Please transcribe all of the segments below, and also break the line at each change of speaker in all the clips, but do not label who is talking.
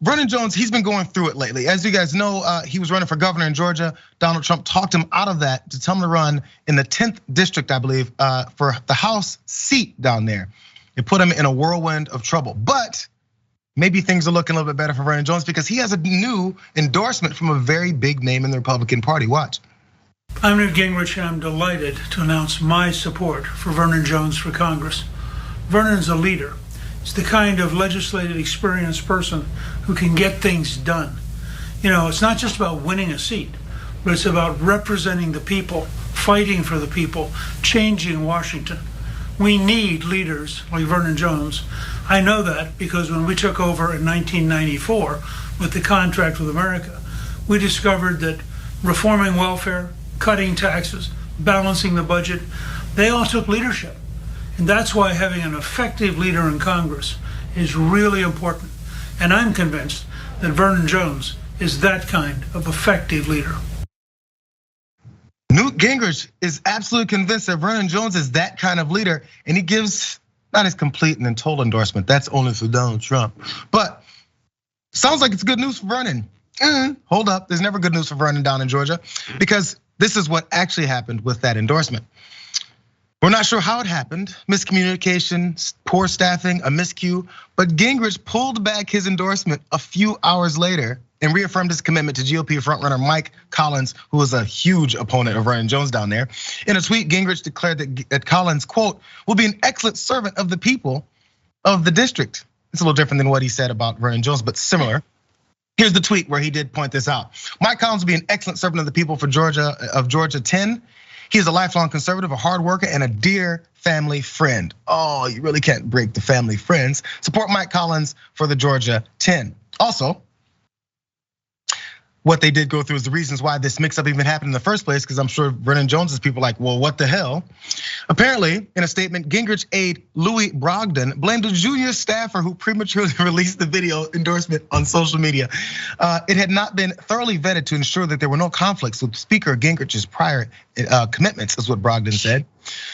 Vernon Jones, he's been going through it lately. As you guys know, he was running for governor in Georgia. Donald Trump talked him out of that to tell him to run in the 10th district, I believe, for the House seat down there. It put him in a whirlwind of trouble. But maybe things are looking a little bit better for Vernon Jones because he has a new endorsement from a very big name in the Republican Party. Watch.
I'm Newt Gingrich, and I'm delighted to announce my support for Vernon Jones for Congress. Vernon's a leader. He's the kind of legislative experienced person who can get things done. You know, it's not just about winning a seat, but it's about representing the people, fighting for the people, changing Washington. We need leaders like Vernon Jones. I know that because when we took over in 1994 with the contract with America, we discovered that reforming welfare, cutting taxes, balancing the budget, they all took leadership. And that's why having an effective leader in Congress is really important. And I'm convinced that Vernon Jones is that kind of effective leader.
Newt Gingrich is absolutely convinced that Vernon Jones is that kind of leader, and he gives not his complete and total endorsement. That's only for Donald Trump. But sounds like it's good news for Vernon. Hold up, there's never good news for Vernon down in Georgia because this is what actually happened with that endorsement. We're not sure how it happened, miscommunication, poor staffing, a miscue, but Gingrich pulled back his endorsement a few hours later and reaffirmed his commitment to GOP frontrunner Mike Collins, who was a huge opponent of Vernon Jones down there. In a tweet, Gingrich declared that Collins, quote, will be an excellent servant of the people of the district. It's a little different than what he said about Vernon Jones, but similar. Here's the tweet where he did point this out. Mike Collins will be an excellent servant of the people for Georgia 10. He is a lifelong conservative, a hard worker, and a dear family friend. Oh, you really can't break the family friends. Support Mike Collins for the Georgia 10. Also, what they did go through is the reasons why this mix-up even happened in the first place, because I'm sure Vernon Jones's people are like, well, what the hell? Apparently, in a statement, Gingrich aide Louis Brogdon blamed a junior staffer who prematurely released the video endorsement on social media. It had not been thoroughly vetted to ensure that there were no conflicts with Speaker Gingrich's prior commitments, is what Brogdon said.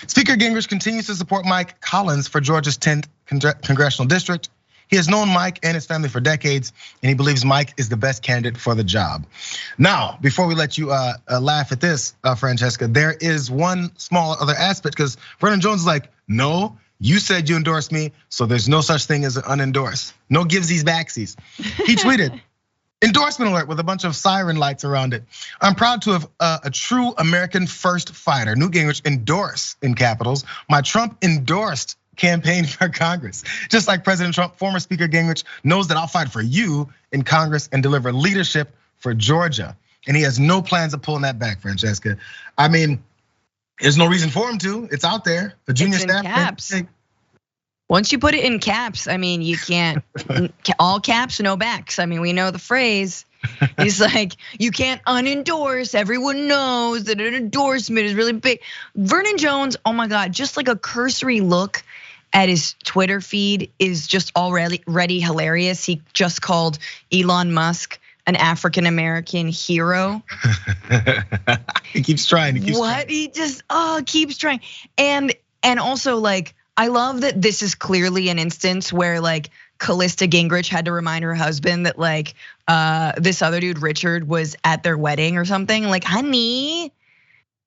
Speaker Gingrich continues to support Mike Collins for Georgia's 10th congressional district. He has known Mike and his family for decades, and he believes Mike is the best candidate for the job. Now, before we let you laugh at this, Francesca, there is one small other aspect, because Vernon Jones is like, no, you said you endorsed me, so there's no such thing as an unendorsed. No givesies backsies. He tweeted, endorsement alert with a bunch of siren lights around it. I'm proud to have a true American first fighter, Newt Gingrich, endorse in capitals my Trump endorsed campaign for Congress. Just like President Trump, former Speaker Gingrich knows that I'll fight for you in Congress and deliver leadership for Georgia. And he has no plans of pulling that back, Francesca. I mean, there's no reason for him to. It's out there. A junior
it's in
staff.
Caps. Once you put it in caps, I mean, you can't, all caps, no backs. I mean, we know the phrase. He's like, you can't unendorse. Everyone knows that an endorsement is really big. Vernon Jones, oh my God, just like a cursory look at his Twitter feed is just already hilarious. He just called Elon Musk an African-American hero.
He keeps trying.
He just keeps trying. And also like, I love that this is clearly an instance where like Callista Gingrich had to remind her husband that like this other dude, Richard, was at their wedding or something. Like, honey,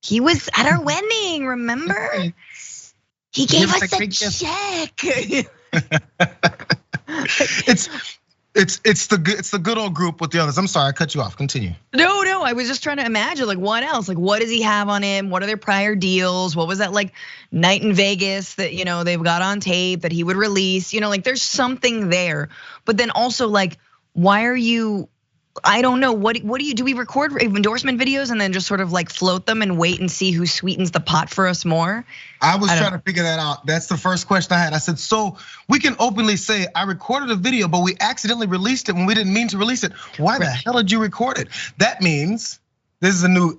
he was at our wedding, remember? He gave us a check.
It's the good old group with the others. I'm sorry, I cut you off. Continue.
No, I was just trying to imagine like what else? Like what does he have on him? What are their prior deals? What was that like night in Vegas that they've got on tape that he would release? Like there's something there. But then also like, why are you? I don't know. What do you do? We record endorsement videos and then just sort of like float them and wait and see who sweetens the pot for us more?
I was trying to figure that out. That's the first question I had. I said, so we can openly say I recorded a video, but we accidentally released it when we didn't mean to release it. Why the hell did you record it? That means this is a new,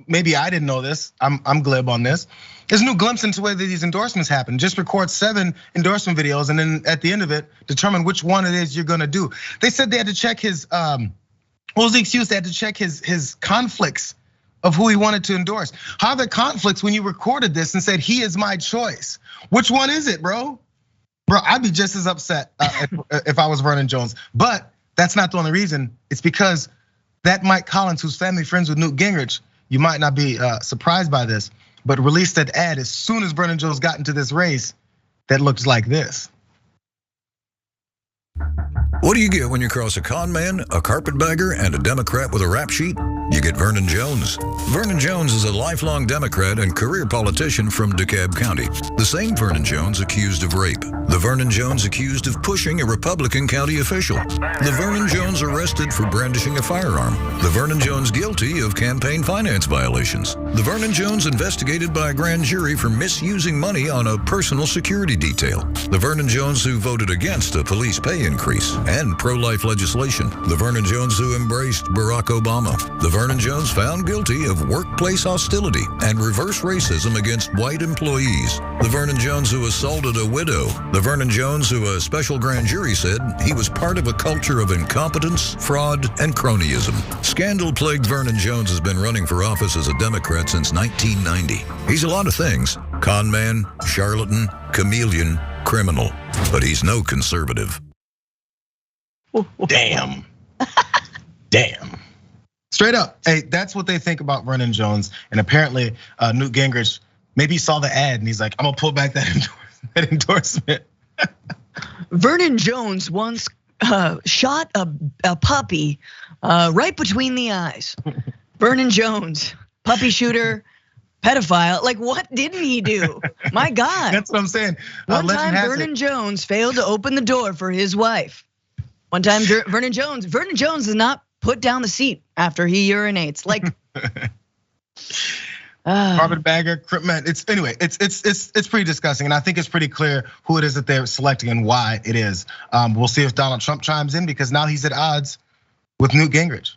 maybe I didn't know this. I'm glib on this. There's a new glimpse into the way that these endorsements happen. Just record 7 endorsement videos and then at the end of it, determine which one it is you're gonna do. They said they had to check his, what was the excuse? They had to check his conflicts of who he wanted to endorse. How are the conflicts when you recorded this and said, he is my choice? Which one is it, bro? Bro, I'd be just as upset if I was Vernon Jones. But that's not the only reason. It's because that Mike Collins, who's family friends with Newt Gingrich, you might not be surprised by this, but released that ad as soon as Vernon Jones got into this race that looks like this.
What do you get when you cross a con man, a carpetbagger, and a Democrat with a rap sheet? You get Vernon Jones. Vernon Jones is a lifelong Democrat and career politician from DeKalb County. The same Vernon Jones accused of rape. The Vernon Jones accused of pushing a Republican county official. The Vernon Jones arrested for brandishing a firearm. The Vernon Jones guilty of campaign finance violations. The Vernon Jones investigated by a grand jury for misusing money on a personal security detail. The Vernon Jones who voted against a police pay increase and pro-life legislation. The Vernon Jones who embraced Barack Obama. The Vernon Jones found guilty of workplace hostility and reverse racism against white employees. The Vernon Jones who assaulted a widow. The Vernon Jones who a special grand jury said he was part of a culture of incompetence, fraud, and cronyism. Scandal-plagued Vernon Jones has been running for office as a Democrat since 1990. He's a lot of things: con man, charlatan, chameleon, criminal, but he's no conservative.
Damn. Damn. Straight up. Hey, that's what they think about Vernon Jones. And apparently Newt Gingrich, maybe he saw the ad and he's like, I'm gonna pull back that endorsement.
Vernon Jones once shot a puppy right between the eyes. Vernon Jones, puppy shooter, pedophile. Like, what didn't he do? My God.
That's what I'm saying.
One time Vernon Jones failed to open the door for his wife. One time Vernon Jones does not put down the seat after he urinates. Like,
carpetbagger, man. It's pretty disgusting, and I think it's pretty clear who it is that they're selecting and why it is. We'll see if Donald Trump chimes in, because now he's at odds with Newt Gingrich.